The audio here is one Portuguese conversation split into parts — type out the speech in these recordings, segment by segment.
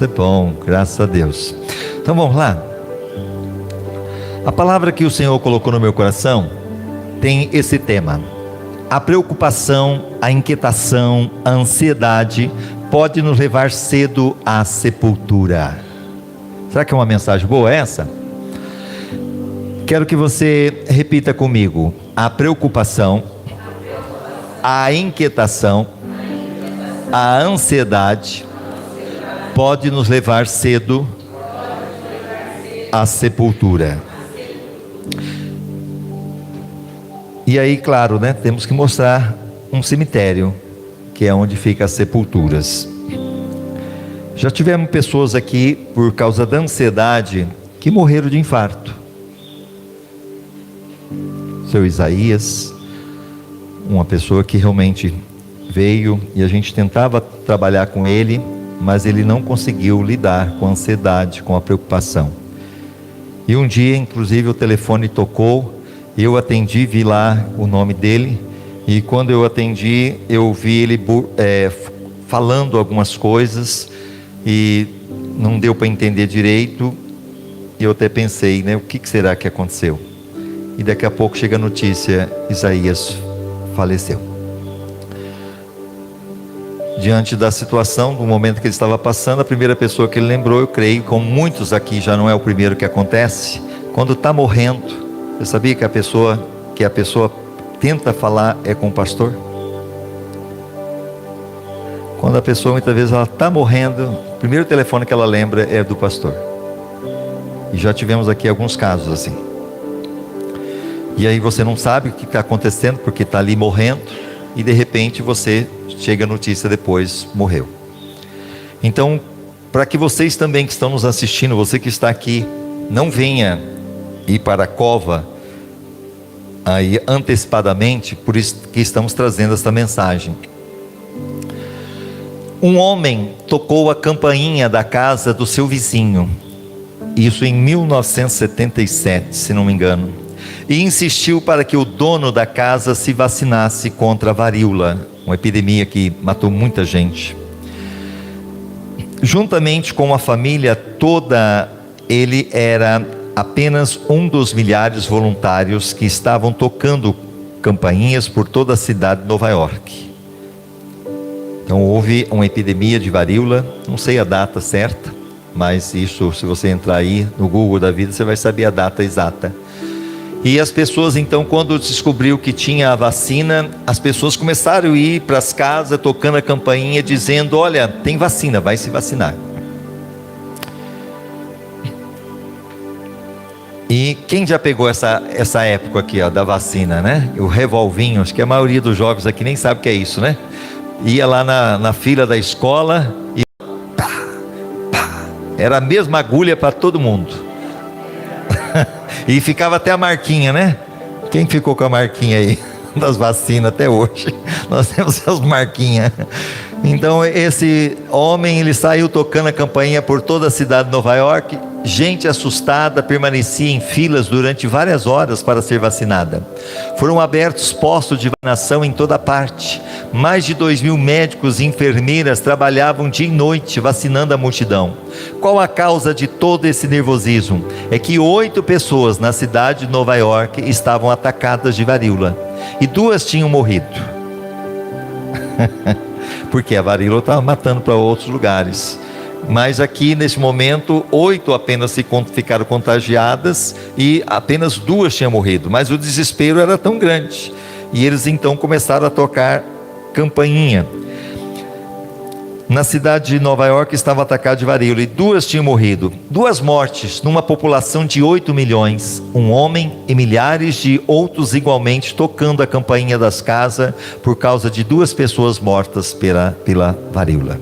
É bom, graças a Deus. Então vamos lá. A palavra que o Senhor colocou no meu coração tem esse tema: a preocupação, a inquietação, a ansiedade pode nos levar cedo à sepultura. Será que é uma mensagem boa essa? Quero que você repita comigo: a preocupação, a inquietação, a ansiedade pode nos levar cedo à sepultura. E aí, claro, né, temos que mostrar um cemitério, que é onde ficam as sepulturas. Já tivemos pessoas aqui, por causa da ansiedade, que morreram de infarto. Seu Isaías, uma pessoa que realmente veio e a gente tentava trabalhar com ele, mas ele não conseguiu lidar com a ansiedade, com a preocupação. E um dia, inclusive, o telefone tocou, eu atendi, vi lá o nome dele, e quando eu atendi, eu vi ele falando algumas coisas, e não deu para entender direito, e eu até pensei, né, o que será que aconteceu? E daqui a pouco chega a notícia: Isaías faleceu. Diante da situação, do momento que ele estava passando, a primeira pessoa que ele lembrou, eu creio, como muitos aqui, já não é o primeiro que acontece, quando está morrendo. Você sabia que a pessoa tenta falar é com o pastor? Quando a pessoa muitas vezes ela está morrendo, o primeiro telefone que ela lembra é do pastor. E já tivemos aqui alguns casos assim. E aí você não sabe o que está acontecendo, porque está ali morrendo, e de repente você chega a notícia depois: morreu. Então, para que vocês também que estão nos assistindo, você que está aqui, não venha ir para a cova aí antecipadamente, por isso que estamos trazendo esta mensagem. Um homem tocou a campainha da casa do seu vizinho, isso em 1977, se não me engano, e insistiu para que o dono da casa se vacinasse contra a varíola, uma epidemia que matou muita gente. Juntamente com a família toda, ele era apenas um dos milhares voluntários que estavam tocando campainhas por toda a cidade de Nova York. Então houve uma epidemia de varíola, não sei a data certa, mas isso, se você entrar aí no Google da vida, você vai saber a data exata. E as pessoas então, quando descobriu que tinha a vacina, as pessoas começaram a ir para as casas tocando a campainha, dizendo: olha, tem vacina, vai se vacinar. E quem já pegou essa época aqui, ó, da vacina, né? O revolvinho, acho que a maioria dos jovens aqui nem sabe o que é isso, né? Ia lá na fila da escola e pá, pá, era a mesma agulha para todo mundo. E ficava até a marquinha, né? Quem ficou com a marquinha aí das vacinas até hoje? Nós temos as marquinhas. Então esse homem, ele saiu tocando a campainha por toda a cidade de Nova York. Gente assustada permanecia em filas durante várias horas para ser vacinada. Foram abertos postos de vacinação em toda parte. Mais de 2.000 médicos e enfermeiras trabalhavam dia e noite vacinando a multidão. Qual a causa de todo esse nervosismo? É que 8 pessoas na cidade de Nova York estavam atacadas de varíola, e 2 tinham morrido. Porque a varíola estava matando para outros lugares. Mas aqui nesse momento 8 apenas ficaram contagiadas e apenas 2 tinham morrido. Mas o desespero era tão grande, e eles então começaram a tocar campainha. Na cidade de Nova York estava atacado de varíola e 2 tinham morrido. 2 mortes numa população de 8 milhões. Um homem e milhares de outros igualmente tocando a campainha das casas por causa de 2 pessoas mortas pela varíola.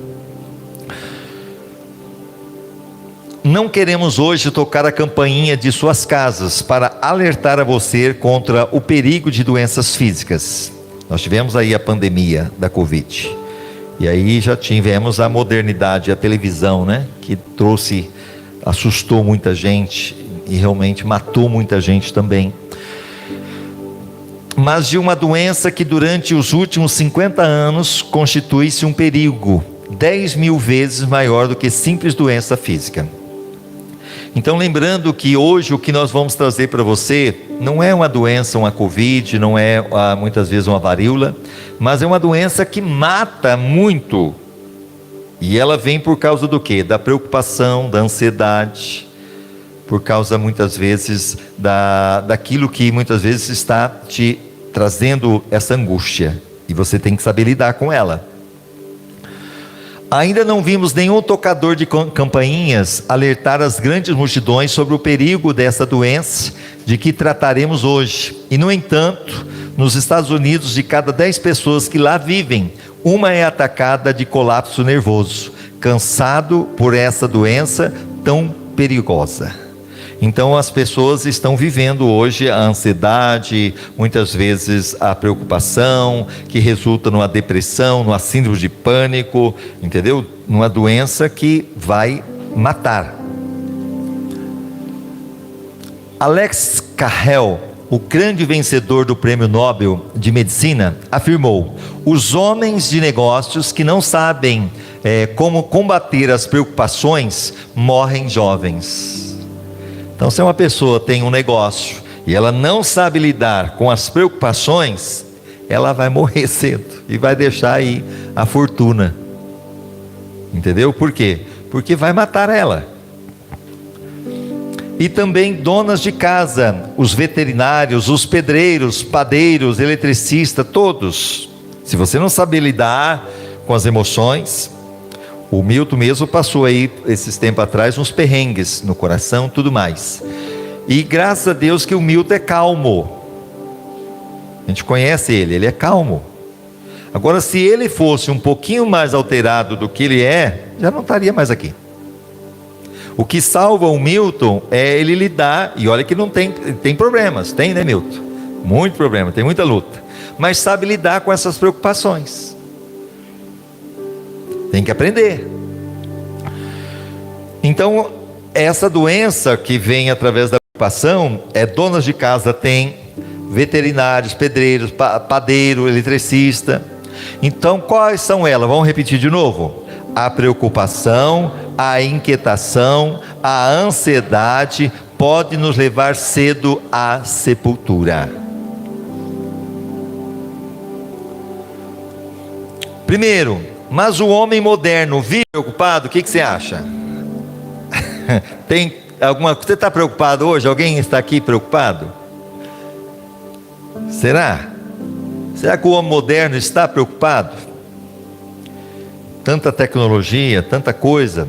Não queremos hoje tocar a campainha de suas casas para alertar a você contra o perigo de doenças físicas. Nós tivemos aí a pandemia da Covid, e aí já tivemos a modernidade, a televisão, né? Que assustou muita gente e realmente matou muita gente também. Mas de uma doença que durante os últimos 50 anos constitui-se um perigo 10.000 vezes maior do que simples doença física. Então, lembrando que hoje o que nós vamos trazer para você não é uma doença, uma Covid, não é muitas vezes uma varíola, mas é uma doença que mata muito. E ela vem por causa do quê? Da preocupação, da ansiedade, por causa muitas vezes daquilo que muitas vezes está te trazendo essa angústia. E você tem que saber lidar com ela. Ainda não vimos nenhum tocador de campainhas alertar as grandes multidões sobre o perigo dessa doença de que trataremos hoje. E no entanto, nos Estados Unidos, de cada 10 pessoas que lá vivem, uma é atacada de colapso nervoso, cansado por essa doença tão perigosa. Então as pessoas estão vivendo hoje a ansiedade, muitas vezes a preocupação, que resulta numa depressão, numa síndrome de pânico, entendeu? Numa doença que vai matar. Alex Carrel, o grande vencedor do Prêmio Nobel de Medicina, afirmou: os homens de negócios que não sabem como combater as preocupações morrem jovens. Então, se uma pessoa tem um negócio e ela não sabe lidar com as preocupações, ela vai morrer cedo e vai deixar aí a fortuna. Entendeu? Por quê? Porque vai matar ela. E também donas de casa, os veterinários, os pedreiros, padeiros, eletricistas, todos. Se você não saber lidar com as emoções, o Milton mesmo passou aí, esses tempos atrás, uns perrengues no coração e tudo mais. E graças a Deus que o Milton é calmo. A gente conhece ele é calmo. Agora, se ele fosse um pouquinho mais alterado do que ele é, já não estaria mais aqui. O que salva o Milton é ele lidar, e olha que não tem problemas, tem, né, Milton? Muito problema, tem muita luta. Mas sabe lidar com essas preocupações. Tem que aprender. Então, essa doença que vem através da preocupação, donas de casa têm, veterinários, pedreiros, padeiro, eletricista. Então, quais são elas? Vamos repetir de novo? A preocupação, a inquietação, a ansiedade pode nos levar cedo à sepultura. Primeiro, mas o homem moderno vive preocupado? O que você acha? Tem alguma? Você está preocupado hoje? Alguém está aqui preocupado? Será? Será que o homem moderno está preocupado? Tanta tecnologia, tanta coisa.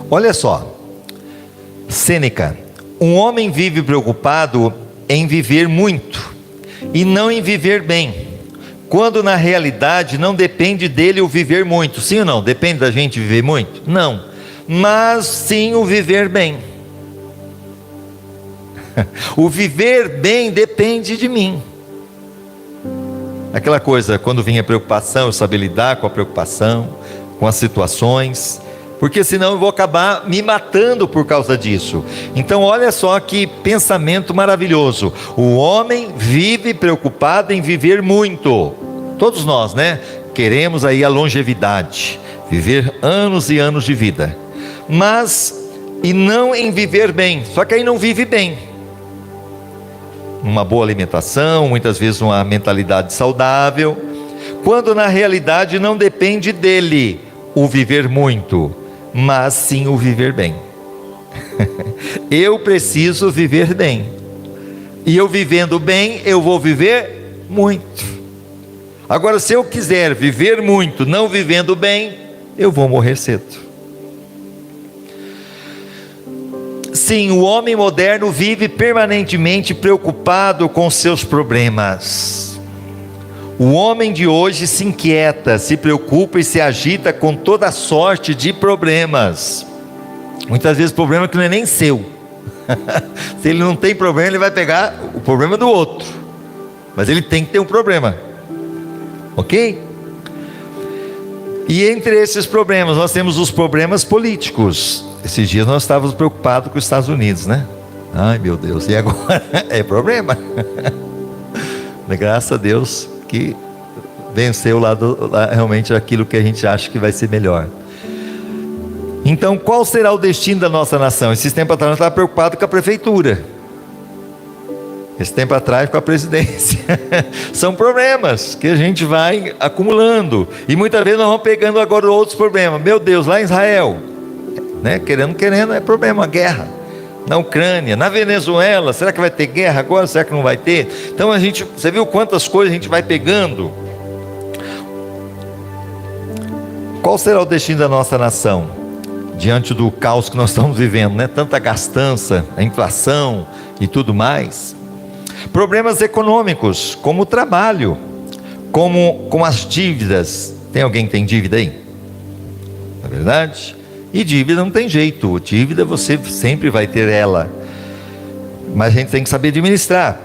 Olha só, Sêneca: um homem vive preocupado em viver muito e não em viver bem, quando na realidade não depende dele o viver muito. Sim ou não? Depende da gente viver muito? Não, mas sim o viver bem. O viver bem depende de mim. Aquela coisa, quando vinha preocupação, eu sabia lidar com a preocupação, com as situações, porque senão eu vou acabar me matando por causa disso. Então olha só que pensamento maravilhoso. O homem vive preocupado em viver muito. Todos nós, né? Queremos aí a longevidade, viver anos e anos de vida, mas e não em viver bem. Só que aí não vive bem. Uma boa alimentação, muitas vezes uma mentalidade saudável, quando na realidade não depende dele o viver muito, mas sim o viver bem. Eu preciso viver bem, e eu vivendo bem, eu vou viver muito. Agora, se eu quiser viver muito, não vivendo bem, eu vou morrer cedo. Sim, o homem moderno vive permanentemente preocupado com seus problemas. O homem de hoje se inquieta, se preocupa e se agita com toda sorte de problemas. Muitas vezes problema que não é nem seu. Se ele não tem problema, ele vai pegar o problema do outro. Mas ele tem que ter um problema. Ok? E entre esses problemas, nós temos os problemas políticos. Esses dias nós estávamos preocupados com os Estados Unidos, né? Ai meu Deus, e agora? É problema. Graças a Deus que vencer realmente aquilo que a gente acha que vai ser melhor. Então, qual será o destino da nossa nação? Esse tempo atrás nós estávamos preocupados com a prefeitura, esse tempo atrás com a presidência. São problemas que a gente vai acumulando, e muitas vezes nós vamos pegando agora outros problemas. Meu Deus, lá em Israel, né? Querendo, é problema, guerra. Na Ucrânia, na Venezuela, será que vai ter guerra agora? Será que não vai ter? Então você viu quantas coisas a gente vai pegando? Qual será o destino da nossa nação diante do caos que nós estamos vivendo, né? Tanta gastança, a inflação e tudo mais. Problemas econômicos, como o trabalho, como as dívidas. Tem alguém que tem dívida aí? Não é verdade? E dívida não tem jeito, dívida você sempre vai ter ela, mas a gente tem que saber administrar.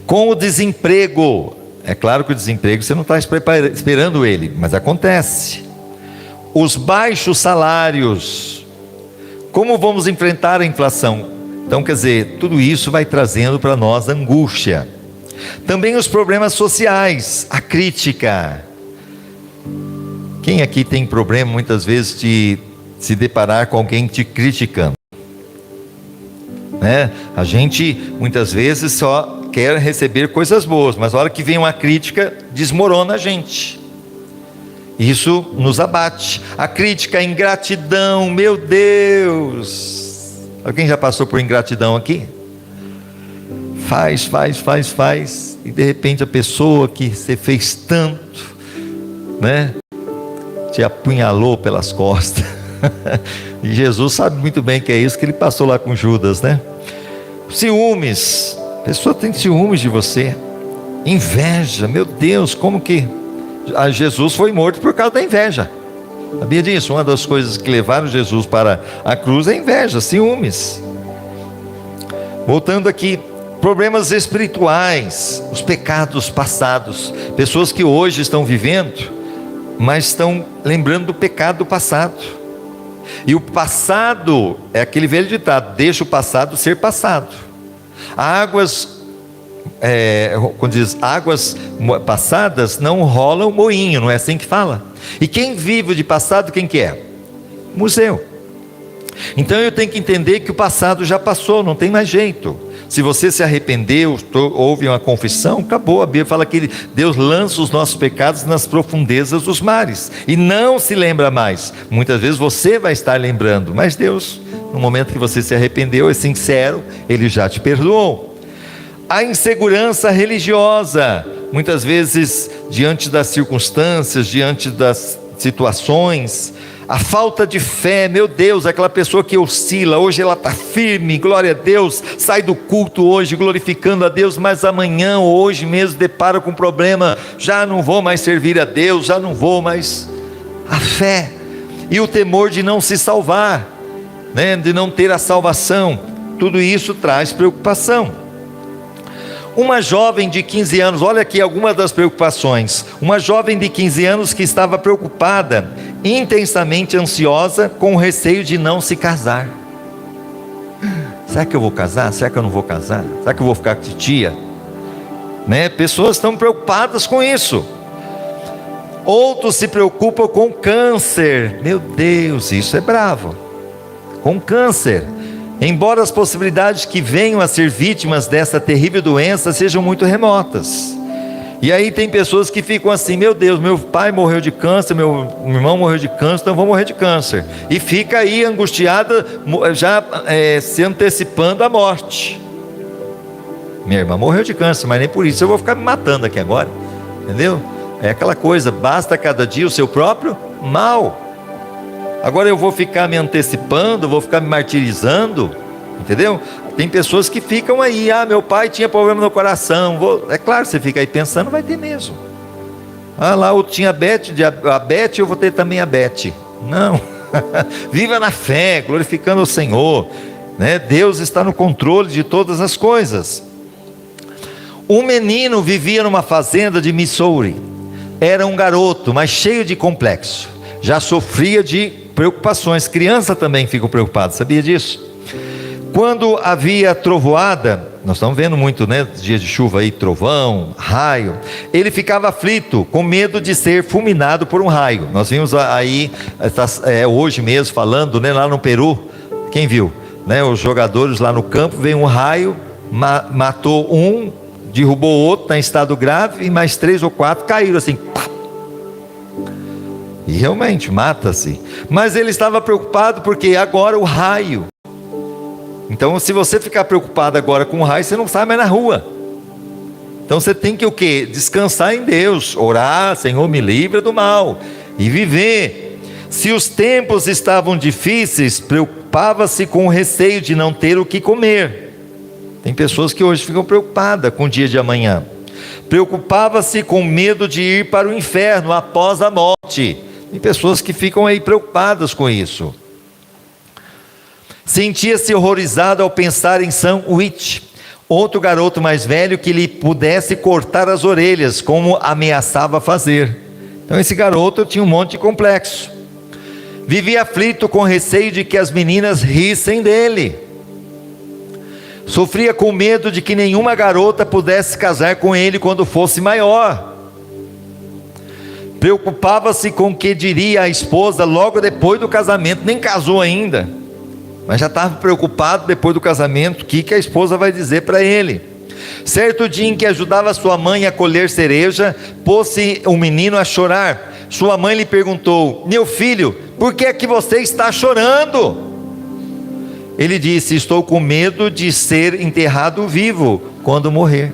Com o desemprego, é claro que o desemprego você não está esperando ele, mas acontece. Os baixos salários, como vamos enfrentar a inflação? Então, quer dizer, tudo isso vai trazendo para nós angústia. Também os problemas sociais, a crítica. Quem aqui tem problema muitas vezes de se deparar com alguém te criticando, né? A gente muitas vezes só quer receber coisas boas, mas a hora que vem uma crítica, desmorona a gente. Isso nos abate. A crítica, a ingratidão, meu Deus. Alguém já passou por ingratidão aqui? Faz, e de repente a pessoa que você fez tanto, né, te apunhalou pelas costas. E Jesus sabe muito bem que é isso que ele passou lá com Judas, né? Ciúmes, a pessoa tem ciúmes de você. Inveja, meu Deus, como que Jesus foi morto por causa da inveja? Sabia disso? Uma das coisas que levaram Jesus para a cruz é inveja, ciúmes. Voltando aqui, problemas espirituais, os pecados passados. Pessoas que hoje estão vivendo, mas estão lembrando do pecado do passado. E o passado é aquele velho ditado: deixa o passado ser passado. Quando diz águas passadas não rolam moinho, não é assim que fala? E quem vive de passado, quem que é? Museu. Então eu tenho que entender que o passado já passou, não tem mais jeito. Se você se arrependeu, houve uma confissão, acabou. A Bíblia fala que Deus lança os nossos pecados nas profundezas dos mares, e não se lembra mais. Muitas vezes você vai estar lembrando, mas Deus, no momento que você se arrependeu, é sincero, Ele já te perdoou. A insegurança religiosa, muitas vezes diante das circunstâncias, diante das situações. A falta de fé, meu Deus, aquela pessoa que oscila, hoje ela está firme, glória a Deus, sai do culto hoje glorificando a Deus, mas amanhã ou hoje mesmo depara com um problema, já não vou mais servir a Deus, já não vou mais. A fé e o temor de não se salvar, né, de não ter a salvação, tudo isso traz preocupação. Uma jovem de 15 anos, olha aqui algumas das preocupações. Uma jovem de 15 anos que estava preocupada, intensamente ansiosa, com receio de não se casar. Será que eu vou casar? Será que eu não vou casar? Será que eu vou ficar com tia? Né? Pessoas estão preocupadas com isso. Outros se preocupam com câncer. Meu Deus, isso é bravo. Com câncer. Embora as possibilidades que venham a ser vítimas dessa terrível doença sejam muito remotas. E aí tem pessoas que ficam assim: meu Deus, meu pai morreu de câncer, meu irmão morreu de câncer, então eu vou morrer de câncer. E fica aí angustiada, já se antecipando a morte. Minha irmã morreu de câncer, mas nem por isso eu vou ficar me matando aqui agora. Entendeu? É aquela coisa, basta cada dia o seu próprio mal. Agora eu vou ficar me antecipando, vou ficar me martirizando, entendeu? Tem pessoas que ficam aí: meu pai tinha problema no coração. É claro, você fica aí pensando, vai ter mesmo. Lá eu tinha a Beth, eu vou ter também a Beth. Não, viva na fé, glorificando o Senhor, né? Deus está no controle de todas as coisas. Um menino vivia numa fazenda de Missouri. Era um garoto, mas cheio de complexo. Já sofria de preocupações. Criança também fica preocupada, sabia disso? Quando havia trovoada, nós estamos vendo muito, né, dias de chuva aí, trovão, raio. Ele ficava aflito, com medo de ser fulminado por um raio. Nós vimos aí, hoje mesmo falando, né, lá no Peru, quem viu? Né, os jogadores lá no campo, veio um raio, matou um, derrubou outro, está em estado grave, e mais 3 ou 4 caíram assim, pá. E realmente mata-se. Mas ele estava preocupado porque agora o raio. Então, se você ficar preocupado agora com o raio, você não sai mais na rua. Então você tem que o quê? Descansar em Deus, orar, Senhor, me livra do mal, e viver. Se os tempos estavam difíceis, preocupava-se com o receio de não ter o que comer. Tem pessoas que hoje ficam preocupadas com o dia de amanhã. Preocupava-se com medo de ir para o inferno após a morte. Tem pessoas que ficam aí preocupadas com isso. Sentia-se horrorizado ao pensar em Sam Whit, outro garoto mais velho que lhe pudesse cortar as orelhas, como ameaçava fazer. Então esse garoto tinha um monte de complexo. Vivia aflito com receio de que as meninas rissem dele. Sofria com medo de que nenhuma garota pudesse casar com ele quando fosse maior. Preocupava-se com o que diria a esposa logo depois do casamento, nem casou ainda, mas já estava preocupado depois do casamento, o que a esposa vai dizer para ele. Certo dia em que ajudava sua mãe a colher cereja, pôs-se o menino a chorar. Sua mãe lhe perguntou: meu filho, por que é que você está chorando? Ele disse: estou com medo de ser enterrado vivo quando morrer.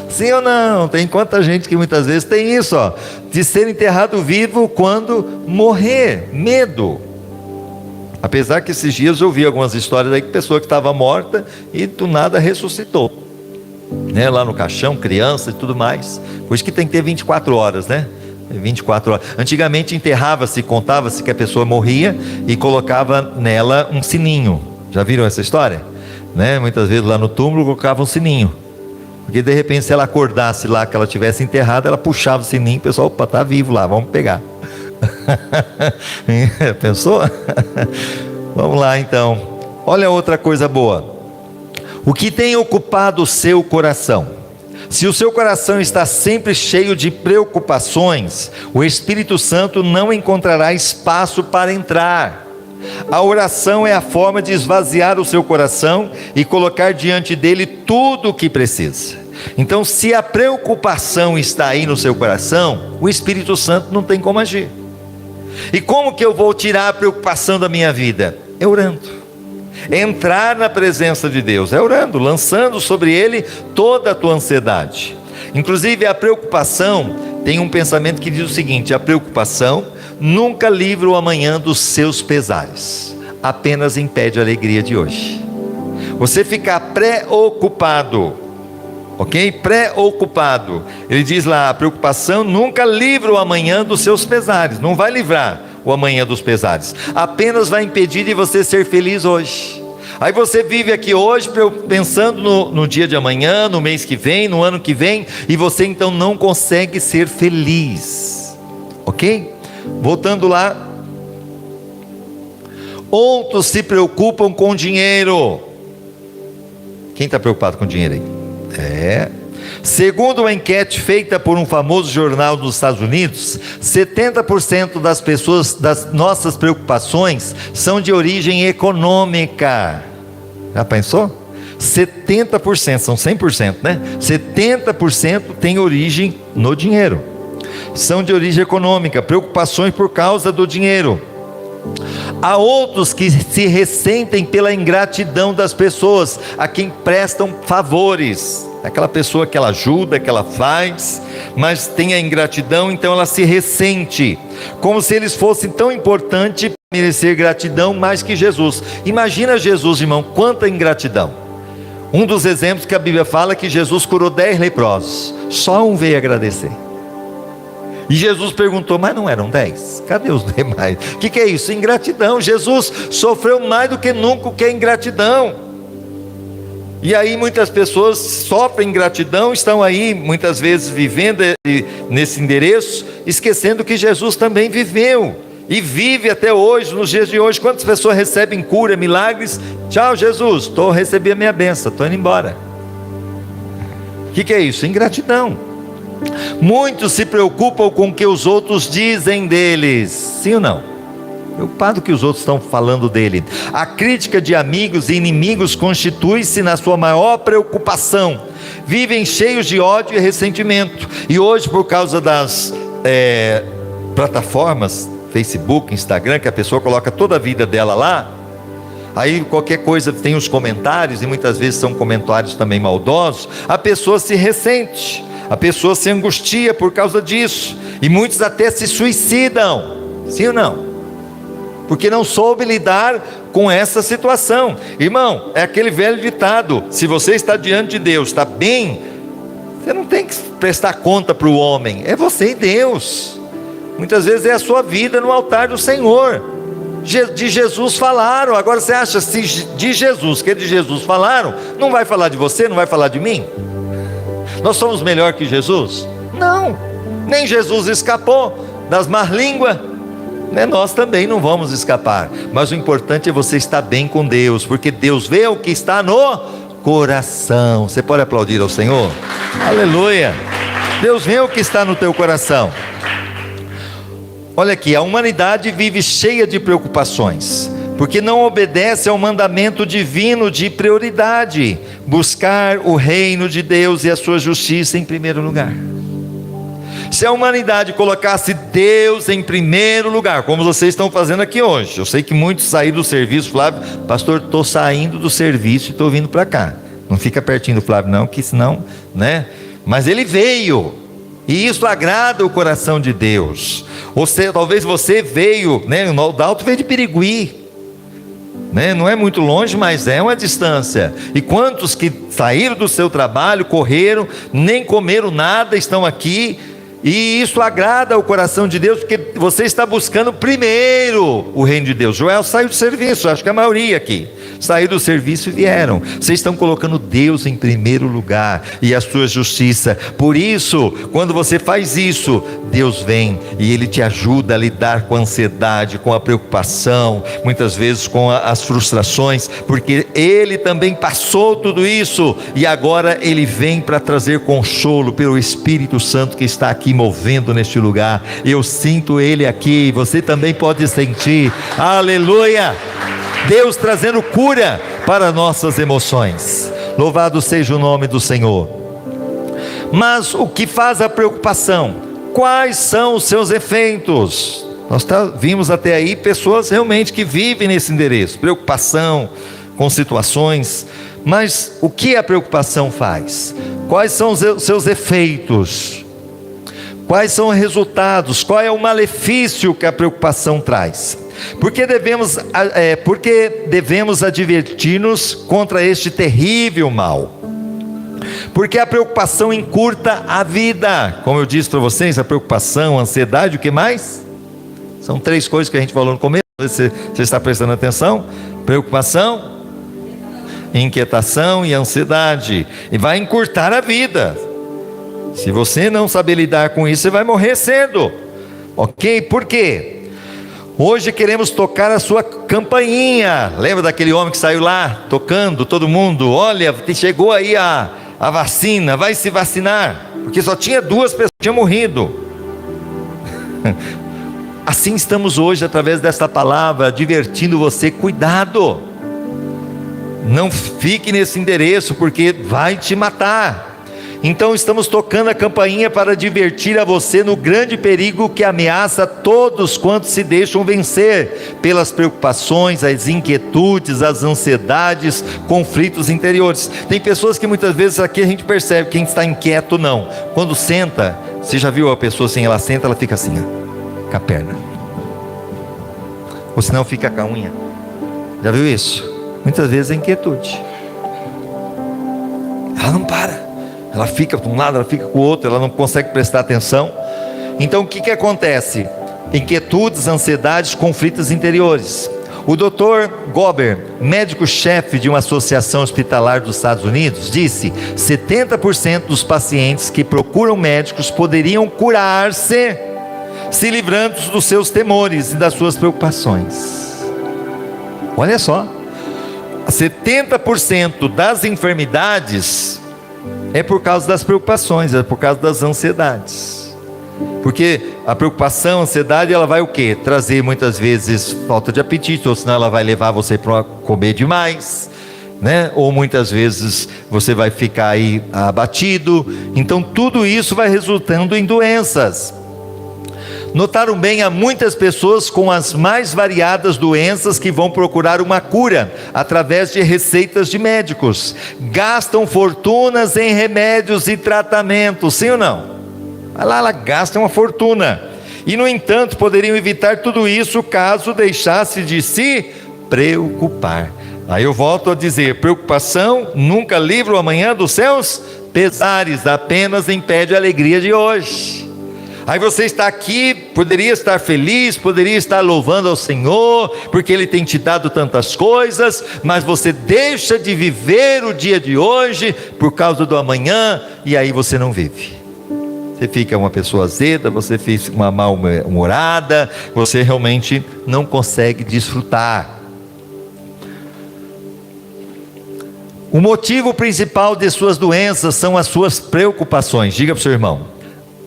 Sim ou não? Tem quanta gente que muitas vezes tem isso, ó, de ser enterrado vivo quando morrer, medo. Apesar que esses dias eu vi algumas histórias aí de pessoa que estava morta e do nada ressuscitou, né? Lá no caixão, criança e tudo mais. Por isso que tem que ter 24 horas, né? 24 horas. Antigamente enterrava-se, contava-se que a pessoa morria e colocava nela um sininho. Já viram essa história? Né? Muitas vezes lá no túmulo colocava um sininho, porque de repente se ela acordasse lá, que ela tivesse enterrada, ela puxava o sininho, o pessoal, opa, está vivo lá, vamos pegar. Pensou? Vamos lá então. Olha outra coisa boa. O que tem ocupado o seu coração? Se o seu coração está sempre cheio de preocupações, o Espírito Santo não encontrará espaço para entrar. A oração é a forma de esvaziar o seu coração e colocar diante dele tudo o que precisa. Então, se a preocupação está aí no seu coração, o Espírito Santo não tem como agir. E como que eu vou tirar a preocupação da minha vida? É orando. Entrar na presença de Deus, é orando, lançando sobre Ele toda a tua ansiedade. Inclusive a preocupação, tem um pensamento que diz o seguinte: a preocupação nunca livra o amanhã dos seus pesares, apenas impede a alegria de hoje. Você ficar preocupado, ok? Preocupado, ele diz lá, a preocupação nunca livra o amanhã dos seus pesares, não vai livrar o amanhã dos pesares, apenas vai impedir de você ser feliz hoje. Aí você vive aqui hoje pensando no dia de amanhã, no mês que vem, no ano que vem, e você então não consegue ser feliz, ok? Voltando lá, outros se preocupam com dinheiro. Quem está preocupado com dinheiro aí? Segundo uma enquete feita por um famoso jornal dos Estados Unidos, 70% das pessoas, das nossas preocupações, são de origem econômica. Já pensou? 70%, são 100%, né? 70% tem origem no dinheiro. São de origem econômica, preocupações por causa do dinheiro. Há outros que se ressentem pela ingratidão das pessoas a quem prestam favores. Aquela pessoa que ela ajuda, que ela faz, mas tem a ingratidão, então ela se ressente, como se eles fossem tão importantes para merecer gratidão mais que Jesus. Imagina Jesus, irmão, quanta ingratidão. Um dos exemplos que a Bíblia fala é que Jesus curou 10 leprosos, só um veio agradecer. E Jesus perguntou: mas não eram 10? Cadê os demais? O que é isso? Ingratidão. Jesus sofreu mais do que nunca o que é ingratidão. E aí muitas pessoas sofrem ingratidão, estão aí muitas vezes vivendo nesse endereço, esquecendo que Jesus também viveu e vive até hoje, nos dias de hoje. Quantas pessoas recebem cura, milagres Tchau, Jesus, recebi a minha bênção, estou indo embora. O que é isso? Ingratidão. Muitos se preocupam com o que os outros dizem deles. Sim ou não? Preocupado que os outros estão falando dele. A crítica de amigos e inimigos constitui-se na sua maior preocupação. Vivem cheios de ódio e ressentimento. E hoje, por causa das plataformas, Facebook, Instagram, que a pessoa coloca toda a vida dela lá, aí qualquer coisa tem os comentários, e muitas vezes são comentários também maldosos, a pessoa se ressente, a pessoa se angustia por causa disso, e muitos até se suicidam. Sim ou não? Porque não soube lidar com essa situação. Irmão, é aquele velho ditado: se você está diante de Deus, está bem, você não tem que prestar conta para o homem, é você e Deus. Muitas vezes é a sua vida no altar do Senhor. De Jesus falaram. Agora você acha, se de Jesus, que de Jesus falaram, não vai falar de você, não vai falar de mim? Nós somos melhor que Jesus? Não, nem Jesus escapou das más línguas, nós também não vamos escapar. Mas o importante é você estar bem com Deus, porque Deus vê o que está no coração. Você pode aplaudir ao Senhor? Aleluia! Deus vê o que está no teu coração. Olha aqui, a humanidade vive cheia de preocupações, porque não obedece ao mandamento divino de prioridade: buscar o reino de Deus e a sua justiça em primeiro lugar. Se a humanidade colocasse Deus em primeiro lugar, como vocês estão fazendo aqui hoje, eu sei que muitos saíram do serviço. Flávio, pastor, estou saindo do serviço e estou vindo para cá. Não fica pertinho do Flávio não, que senão, mas ele veio, e isso agrada o coração de Deus. Ou seja, talvez você veio, o Naldalto veio de Pirigui, não é muito longe, mas é uma distância. E quantos que saíram do seu trabalho, correram, nem comeram nada, estão aqui. E isso agrada o coração de Deus, porque você está buscando primeiro o reino de Deus. Joel saiu do serviço, acho que a maioria aqui saiu do serviço e vieram. Vocês estão colocando Deus em primeiro lugar e a sua justiça. Por isso, quando você faz isso, Deus vem e Ele te ajuda a lidar com a ansiedade, com a preocupação, muitas vezes com as frustrações, porque Ele também passou tudo isso, e agora Ele vem para trazer consolo pelo Espírito Santo que está aqui movendo neste lugar. Eu sinto Ele aqui, você também pode sentir. Aleluia! Deus trazendo cura para nossas emoções. Louvado seja o nome do Senhor. Mas o que faz a preocupação? Quais são os seus efeitos? Nós vimos até aí pessoas realmente que vivem nesse endereço, preocupação com situações. Mas o que a preocupação faz? Quais são os seus efeitos? Quais são os resultados? Qual é o malefício que a preocupação traz? Porque devemos advertir-nos contra este terrível mal. Porque a preocupação encurta a vida. Como eu disse para vocês, a preocupação, a ansiedade, o que mais? São 3 coisas que a gente falou no começo. Você está prestando atenção? Preocupação, inquietação e ansiedade. E vai encurtar a vida. Se você não saber lidar com isso, você vai morrer cedo. Ok? Por quê? Hoje queremos tocar a sua campainha. Lembra daquele homem que saiu lá tocando todo mundo? Olha, chegou aí a vacina, vai se vacinar. Porque só tinha 2 pessoas que tinham morrido. Assim estamos hoje, através desta palavra, advertindo você: cuidado, não fique nesse endereço, porque vai te matar. Então estamos tocando a campainha para advertir a você no grande perigo que ameaça todos quantos se deixam vencer pelas preocupações, as inquietudes, as ansiedades, conflitos interiores. Tem pessoas que muitas vezes aqui a gente percebe quem está inquieto não. Quando senta, você já viu a pessoa assim, ela senta, ela fica assim, com a perna, ou senão fica com a unha. Já viu isso? Muitas vezes é inquietude. Ela não para. Ela fica para um lado, ela fica com o outro, ela não consegue prestar atenção. Então o que acontece? Inquietudes, ansiedades, conflitos interiores. O Dr. Gober, médico-chefe de uma associação hospitalar dos Estados Unidos, disse: 70% dos pacientes que procuram médicos poderiam curar-se se livrando dos seus temores e das suas preocupações. Olha só, 70% das enfermidades é por causa das preocupações, é por causa das ansiedades. Porque a preocupação, a ansiedade, ela vai o quê? Trazer muitas vezes falta de apetite, ou senão ela vai levar você para comer demais, né? Ou muitas vezes você vai ficar aí abatido. Então tudo isso vai resultando em doenças. Notaram bem, há muitas pessoas com as mais variadas doenças que vão procurar uma cura através de receitas de médicos, gastam fortunas em remédios e tratamentos, sim ou não? Vai lá, ela gasta uma fortuna, e no entanto poderiam evitar tudo isso caso deixasse de se preocupar. Aí eu volto a dizer, preocupação nunca livra o amanhã dos seus pesares, apenas impede a alegria de hoje. Aí você está aqui, poderia estar feliz, poderia estar louvando ao Senhor, porque Ele tem te dado tantas coisas, mas você deixa de viver o dia de hoje, por causa do amanhã, e aí você não vive. Você fica uma pessoa azeda, você fica uma mal-humorada, você realmente não consegue desfrutar. O motivo principal de suas doenças são as suas preocupações. Diga para o seu irmão.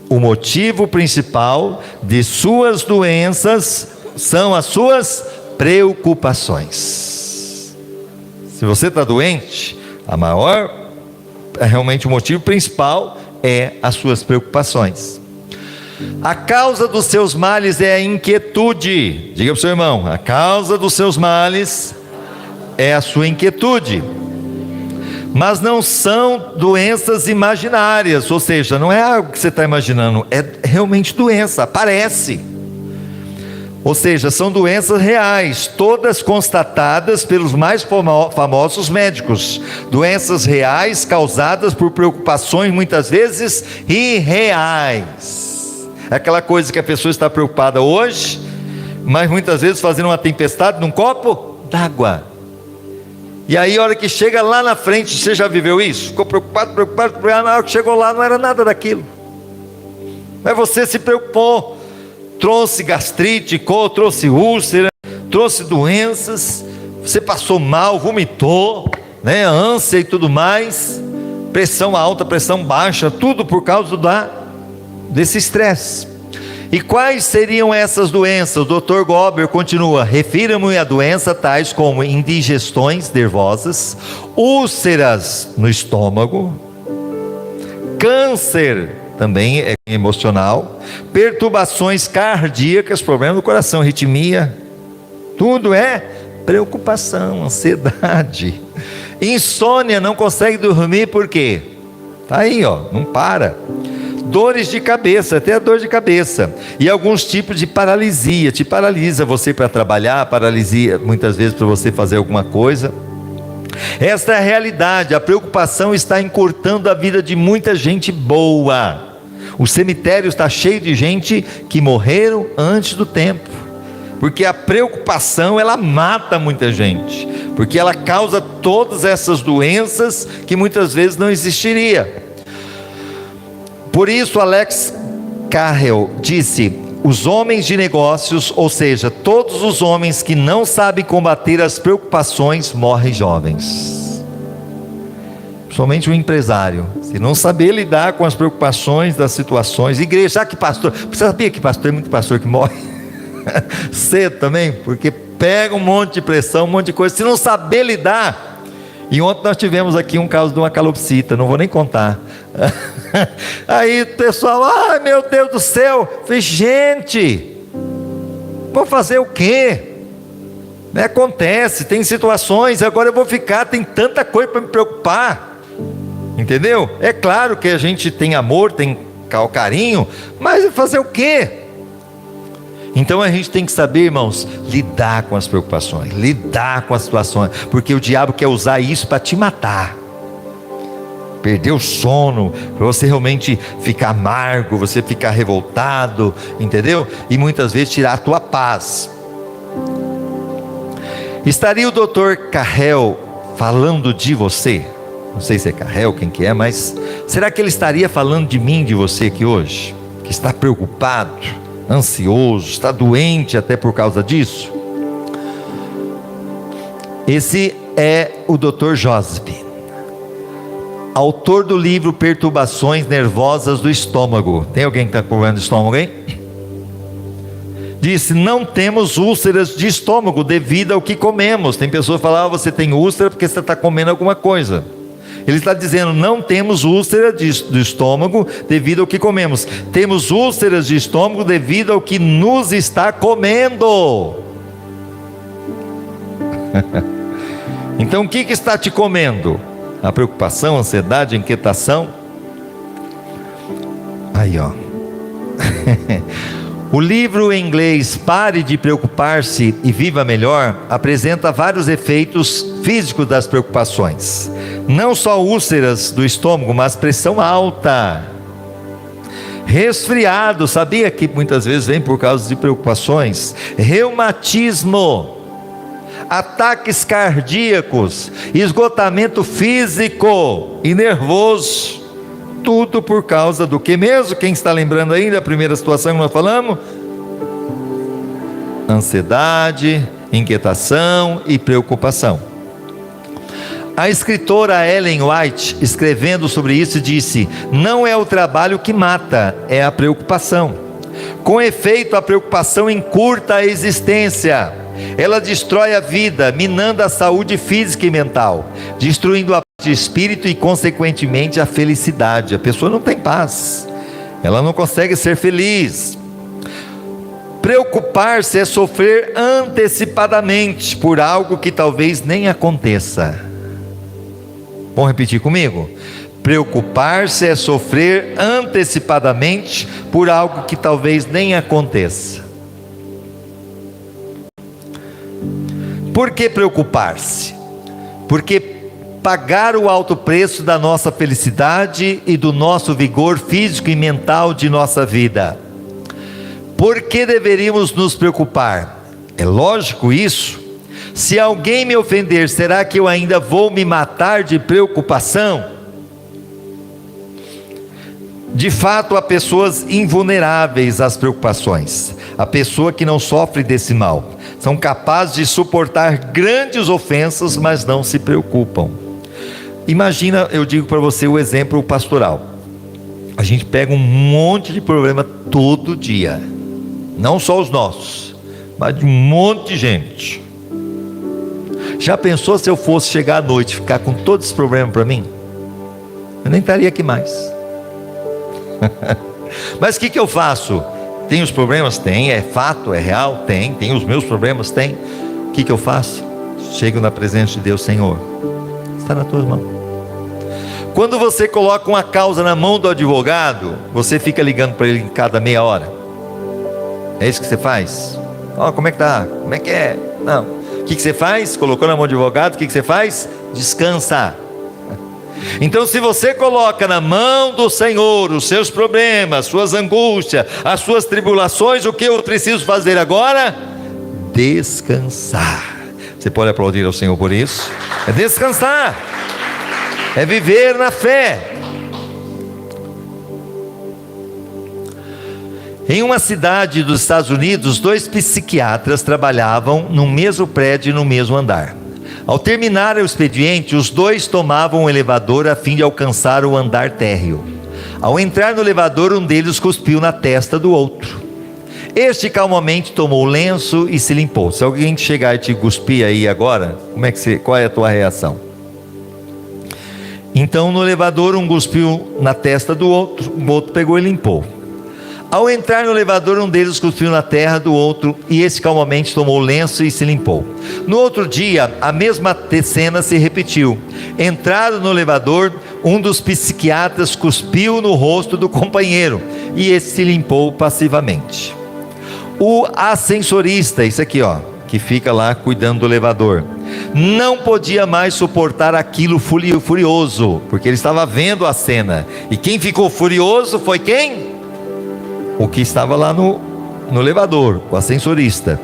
O motivo principal de suas doenças são as suas preocupações. Se você está doente, realmente o motivo principal é as suas preocupações. A causa dos seus males é a inquietude. Diga para o seu irmão, a causa dos seus males é a sua inquietude. Mas não são doenças imaginárias, ou seja, não é algo que você está imaginando, é realmente doença, aparece. Ou seja, são doenças reais, todas constatadas pelos mais famosos médicos. Doenças reais causadas por preocupações muitas vezes irreais. É aquela coisa que a pessoa está preocupada hoje, mas muitas vezes fazendo uma tempestade num copo d'água. E aí a hora que chega lá na frente, você já viveu isso? Ficou preocupado, na hora que chegou lá não era nada daquilo. Mas você se preocupou, trouxe gastrite, trouxe úlcera, trouxe doenças, você passou mal, vomitou, né? Ânsia e tudo mais, pressão alta, pressão baixa, tudo por causa desse estresse. E quais seriam essas doenças? O Dr. Gober continua: refira-me a doença tais como indigestões nervosas, úlceras no estômago, câncer também é emocional, perturbações cardíacas, problema do coração, arritmia, tudo é preocupação, ansiedade. Insônia, não consegue dormir, por quê? Está aí, não para. Dores de cabeça, até a dor de cabeça, e alguns tipos de paralisia, te paralisa você para trabalhar, paralisia muitas vezes para você fazer alguma coisa. Esta é a realidade, a preocupação está encurtando a vida de muita gente boa. O cemitério está cheio de gente que morreram antes do tempo, porque a preocupação ela mata muita gente, porque ela causa todas essas doenças que muitas vezes não existiria. Por isso Alex Carrel disse: os homens de negócios, ou seja, todos os homens que não sabem combater as preocupações, morrem jovens. Principalmente o empresário, se não saber lidar com as preocupações das situações. Igreja, já que pastor, você sabia que pastor, tem muito pastor que morre cedo também, porque pega um monte de pressão, um monte de coisa, se não saber lidar. E ontem nós tivemos aqui um caso de uma calopsita, não vou nem contar. Aí o pessoal, ai meu Deus do céu, falei, gente, vou fazer o quê? Acontece, tem situações, agora eu vou ficar, tem tanta coisa para me preocupar, entendeu? É claro que a gente tem amor, tem carinho, mas fazer o quê? Então a gente tem que saber, irmãos, lidar com as preocupações, lidar com as situações, porque o diabo quer usar isso para te matar, perder o sono, para você realmente ficar amargo, você ficar revoltado, entendeu? E muitas vezes tirar a tua paz. Estaria o Dr. Carrel falando de você? Não sei se é Carrel, quem que é, mas será que ele estaria falando de mim, de você aqui hoje? Que está preocupado, ansioso, está doente até por causa disso? Esse é o Dr. Joseph, autor do livro Perturbações Nervosas do Estômago. Tem alguém que está com problema de estômago aí? Disse: não temos úlceras de estômago devido ao que comemos. Tem pessoas que falam: você tem úlcera porque você está comendo alguma coisa. Ele está dizendo: não temos úlcera do estômago devido ao que comemos. Temos úlceras de estômago devido ao que nos está comendo. Então o que está te comendo? A preocupação, a ansiedade, a inquietação. Aí, ó. O livro em inglês Pare de Preocupar-se e Viva Melhor apresenta vários efeitos físicos das preocupações. Não só úlceras do estômago, mas pressão alta, resfriado, sabia que muitas vezes vem por causa de preocupações, reumatismo, ataques cardíacos, esgotamento físico e nervoso. Tudo por causa do que mesmo? Quem está lembrando ainda a primeira situação que nós falamos? Ansiedade, inquietação e preocupação. A escritora Ellen White, escrevendo sobre isso, disse: não é o trabalho que mata, é a preocupação. Com efeito, a preocupação encurta a existência. Ela destrói a vida, minando a saúde física e mental, destruindo a paz de espírito e consequentemente a felicidade. A pessoa não tem paz, ela não consegue ser feliz. Preocupar-se é sofrer antecipadamente por algo que talvez nem aconteça. Vamos repetir comigo? Preocupar-se é sofrer antecipadamente por algo que talvez nem aconteça. Por que preocupar-se? Porque pagar o alto preço da nossa felicidade e do nosso vigor físico e mental de nossa vida. Por que deveríamos nos preocupar? É lógico isso. Se alguém me ofender, será que eu ainda vou me matar de preocupação? De fato, há pessoas invulneráveis às preocupações. A pessoa que não sofre desse mal são capazes de suportar grandes ofensas, mas não se preocupam. Imagina, eu digo para você o exemplo pastoral. A gente pega um monte de problema todo dia, não só os nossos, mas de um monte de gente. Já pensou se eu fosse chegar à noite e ficar com todos esses problemas para mim? Eu nem estaria aqui mais. Mas o que eu faço? Tem os problemas? Tem. É fato? É real? Tem. Tem os meus problemas? Tem. O que eu faço? Chego na presença de Deus: Senhor, está nas tuas mãos. Quando você coloca uma causa na mão do advogado, você fica ligando para ele em cada meia hora. É isso que você faz? Como é que tá? Como é que é? Não. O que você faz? Colocou na mão do advogado, o que você faz? Descansa. Então, se você coloca na mão do Senhor os seus problemas, suas angústias, as suas tribulações, o que eu preciso fazer agora? Descansar. Você pode aplaudir ao Senhor por isso? É descansar, é viver na fé. Em uma cidade dos Estados Unidos, 2 psiquiatras trabalhavam no mesmo prédio e no mesmo andar. Ao terminar o expediente, os 2 tomavam o elevador a fim de alcançar o andar térreo. Ao entrar no elevador, um deles cuspiu na testa do outro. Este calmamente tomou o lenço e se limpou. Se alguém chegar e te cuspir aí agora, qual é a tua reação? Então, no elevador, um cuspiu na testa do outro, o outro pegou e limpou. Ao entrar no elevador, um deles cuspiu na terra do outro, e esse calmamente tomou o lenço e se limpou. No outro dia, a mesma cena se repetiu. Entraram no elevador, um dos psiquiatras cuspiu no rosto do companheiro, e esse se limpou passivamente. O ascensorista, isso aqui que fica lá cuidando do elevador, não podia mais suportar aquilo furioso, porque ele estava vendo a cena, e quem ficou furioso foi quem? O que estava lá no elevador, o ascensorista.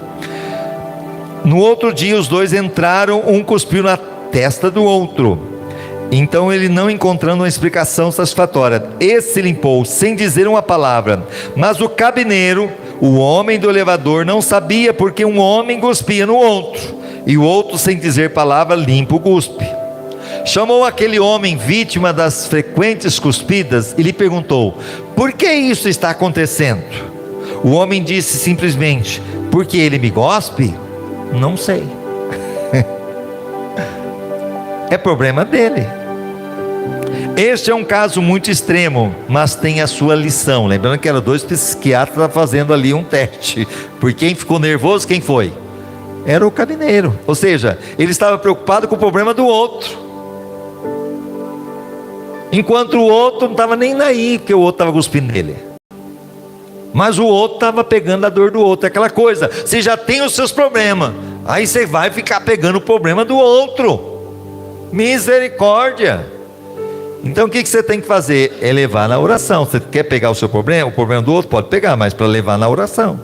No outro dia, os 2 entraram, um cuspiu na testa do outro. Então ele, não encontrando uma explicação satisfatória, esse se limpou sem dizer uma palavra. Mas o cabineiro, o homem do elevador, não sabia porque um homem cuspia no outro. e o outro, sem dizer palavra, limpa o cuspe. Chamou aquele homem vítima das frequentes cuspidas e lhe perguntou: por que isso está acontecendo? O homem disse simplesmente: porque ele me gospe? Não sei. É problema dele. Este é um caso muito extremo, mas tem a sua lição. Lembrando que eram 2 psiquiatras fazendo ali um teste. Por quem ficou nervoso, quem foi? Era o cabineiro. Ou seja, ele estava preocupado com o problema do outro, enquanto o outro não estava nem aí, porque o outro estava cuspindo nele. Mas o outro estava pegando a dor do outro. É aquela coisa, você já tem os seus problemas, aí você vai ficar pegando o problema do outro. Misericórdia. Então o que você tem que fazer? É levar na oração. Você quer pegar o seu problema, o problema do outro? Pode pegar, mas para levar na oração.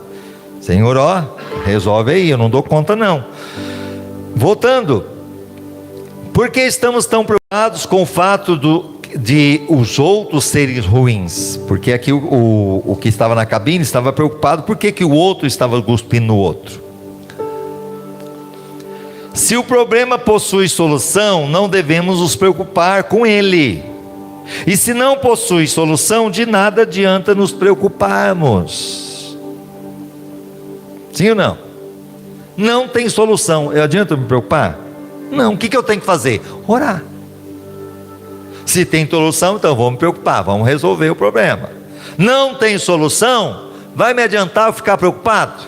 Senhor, ó, resolve aí, eu não dou conta não. Voltando, por que estamos tão preocupados com o fato de os outros serem ruins? Porque aqui o que estava na cabine estava preocupado por que o outro estava cuspindo no outro. Se o problema possui solução, não devemos nos preocupar com ele. E se não possui solução, de nada adianta nos preocuparmos. Sim ou não? Não tem solução, adianta eu me preocupar? Não, o que eu tenho que fazer? Orar. Se tem solução, então vamos me preocupar, vamos resolver o problema. Não tem solução, vai me adiantar eu ficar preocupado?